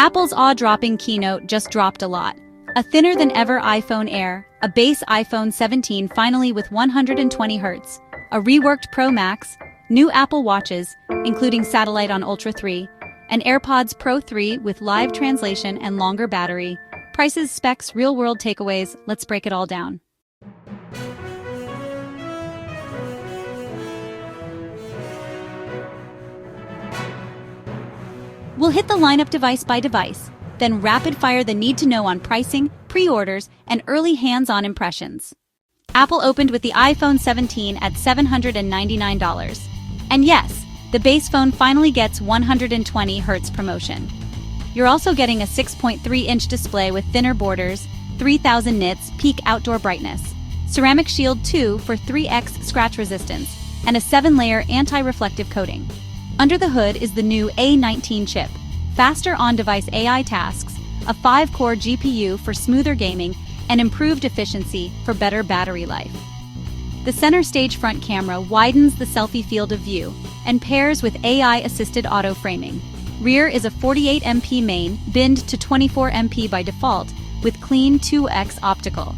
Apple's awe-dropping keynote just dropped a lot. A thinner-than-ever iPhone Air, a base iPhone 17 finally with 120 Hz, a reworked Pro Max, new Apple Watches, including satellite on Ultra 3, and AirPods Pro 3 with live translation and longer battery. Prices, specs, real-world takeaways, let's break it all down. We'll hit the lineup device by device, then rapid-fire the need-to-know on pricing, pre-orders, and early hands-on impressions. Apple opened with the iPhone 17 at $799. And yes, the base phone finally gets 120 Hz promotion. You're also getting a 6.3-inch display with thinner borders, 3000 nits peak outdoor brightness, Ceramic Shield 2 for 3x scratch resistance, and a 7-layer anti-reflective coating. Under the hood is the new A19 chip, faster on-device AI tasks, a 5-core GPU for smoother gaming, and improved efficiency for better battery life. The center stage front camera widens the selfie field of view and pairs with AI-assisted auto-framing. Rear is a 48MP main, binned to 24MP by default, with clean 2x optical.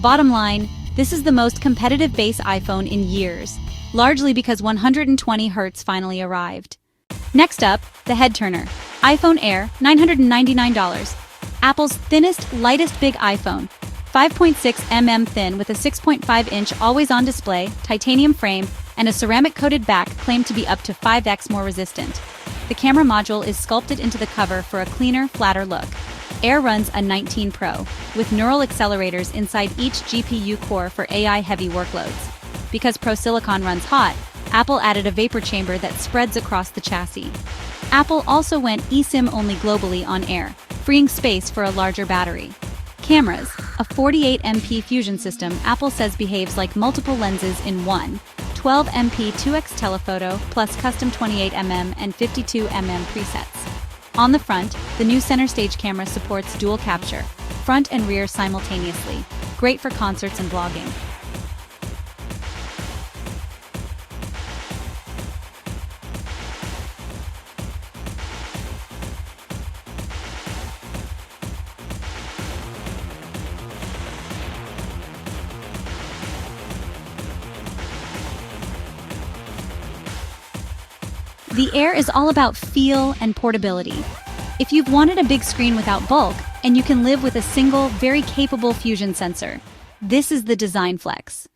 Bottom line, this is the most competitive base iPhone in years, largely because 120 Hz finally arrived. Next up, the head-turner, iPhone Air, $999. Apple's thinnest, lightest big iPhone, 5.6 thin with a 6.5-inch always-on display, titanium frame, and a ceramic-coated back claimed to be up to 5x more resistant. The camera module is sculpted into the cover for a cleaner, flatter look. Air runs a 19 Pro, with neural accelerators inside each GPU core for AI-heavy workloads. Because Pro Silicon runs hot, Apple added a vapor chamber that spreads across the chassis. Apple also went eSIM-only globally on Air, freeing space for a larger battery. Cameras, a 48MP fusion system Apple says behaves like multiple lenses in one, 12MP 2x telephoto plus custom 28mm and 52mm presets. On the front, the new center stage camera supports dual capture, front and rear simultaneously, great for concerts and vlogging. The Air is all about feel and portability. If you've wanted a big screen without bulk, and you can live with a single, very capable fusion sensor, this is the design flex.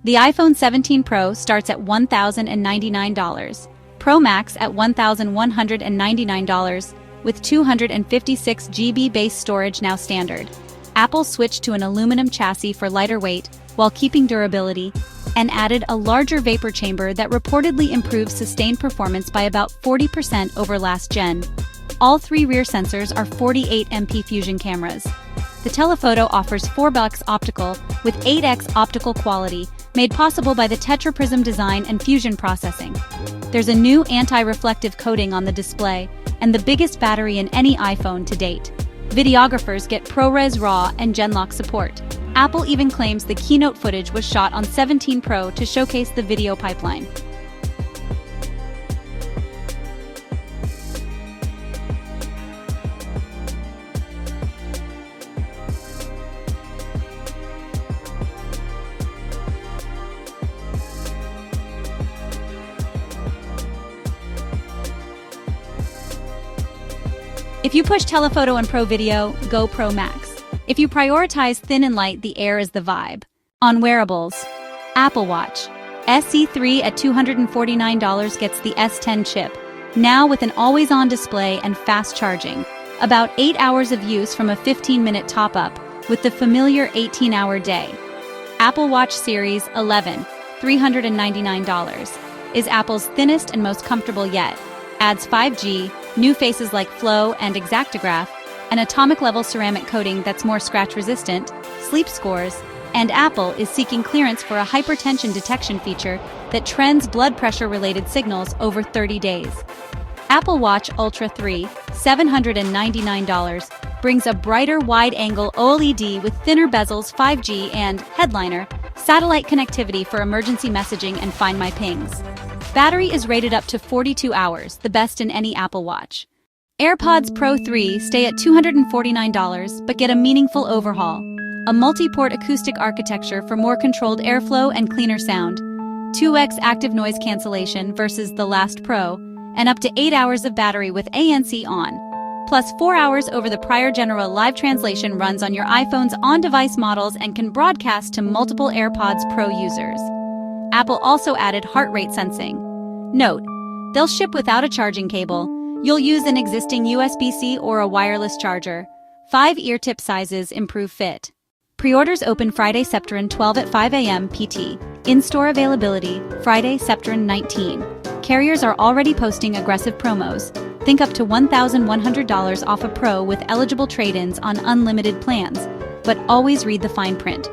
The iPhone 17 Pro starts at $1,099, Pro Max at $1,199, with 256 GB base storage now standard. Apple switched to an aluminum chassis for lighter weight while keeping durability, and added a larger vapor chamber that reportedly improves sustained performance by about 40% over last gen. All three rear sensors are 48MP fusion cameras. The telephoto offers 4x optical with 8x optical quality, made possible by the tetraprism design and fusion processing. There's a new anti-reflective coating on the display, and the biggest battery in any iPhone to date. Videographers get ProRes RAW and Genlock support. Apple even claims the keynote footage was shot on 17 Pro to showcase the video pipeline. If you push telephoto and Pro Video, go Pro Max. If you prioritize thin and light, the Air is the vibe. On wearables, Apple Watch SE3 at $249 gets the S10 chip, now with an always-on display and fast charging. About 8 hours of use from a 15-minute top-up, with the familiar 18-hour day. Apple Watch Series 11, $399, is Apple's thinnest and most comfortable yet. Adds 5G, new faces like Flow and Exactograph, an atomic-level ceramic coating that's more scratch-resistant, sleep scores, and Apple is seeking clearance for a hypertension detection feature that trends blood pressure-related signals over 30 days. Apple Watch Ultra 3, $799, brings a brighter wide-angle OLED with thinner bezels, 5G, and, headliner, satellite connectivity for emergency messaging and Find My pings. Battery is rated up to 42 hours, the best in any Apple Watch. AirPods Pro 3 stay at $249 but get a meaningful overhaul. A multi-port acoustic architecture for more controlled airflow and cleaner sound, 2x active noise cancellation versus the last Pro, and up to 8 hours of battery with ANC on. Plus 4 hours over the prior general live translation runs on your iPhone's on-device models and can broadcast to multiple AirPods Pro users. Apple also added heart rate sensing. Note, they'll ship without a charging cable. You'll use an existing USB-C or a wireless charger. 5 ear tip sizes improve fit. Pre-orders open Friday, September 12 at 5 a.m. PT. In-store availability, Friday, September 19. Carriers are already posting aggressive promos. Think up to $1,100 off a Pro with eligible trade-ins on unlimited plans. But always read the fine print.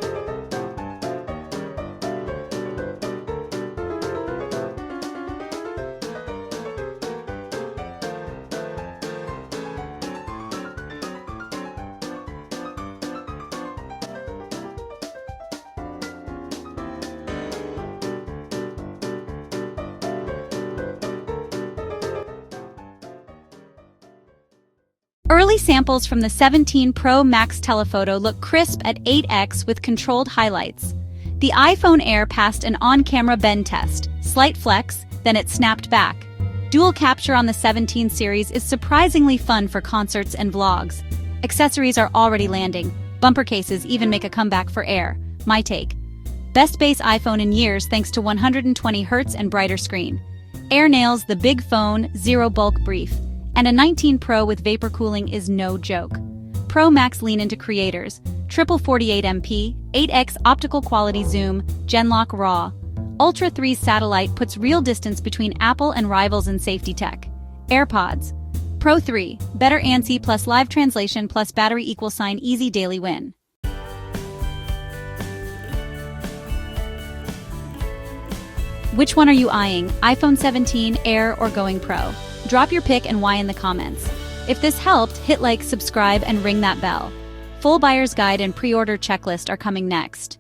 Early samples from the 17 Pro Max telephoto look crisp at 8x with controlled highlights. The iPhone Air passed an on-camera bend test, slight flex, then it snapped back. Dual capture on the 17 series is surprisingly fun for concerts and vlogs. Accessories are already landing. Bumper cases even make a comeback for Air. My take. Best base iPhone in years thanks to 120Hz and brighter screen. Air nails the big phone, zero bulk brief. And a 19 Pro with vapor cooling is no joke. Pro Max lean into creators. Triple 48MP, 8x optical quality zoom, Genlock RAW. Ultra 3 satellite puts real distance between Apple and rivals in safety tech. AirPods. Pro 3, better ANC plus live translation plus battery = easy daily win. Which one are you eyeing, iPhone 17, Air, or going Pro? Drop your pick and why in the comments. If this helped, hit like, subscribe, and ring that bell. Full buyer's guide and pre-order checklist are coming next.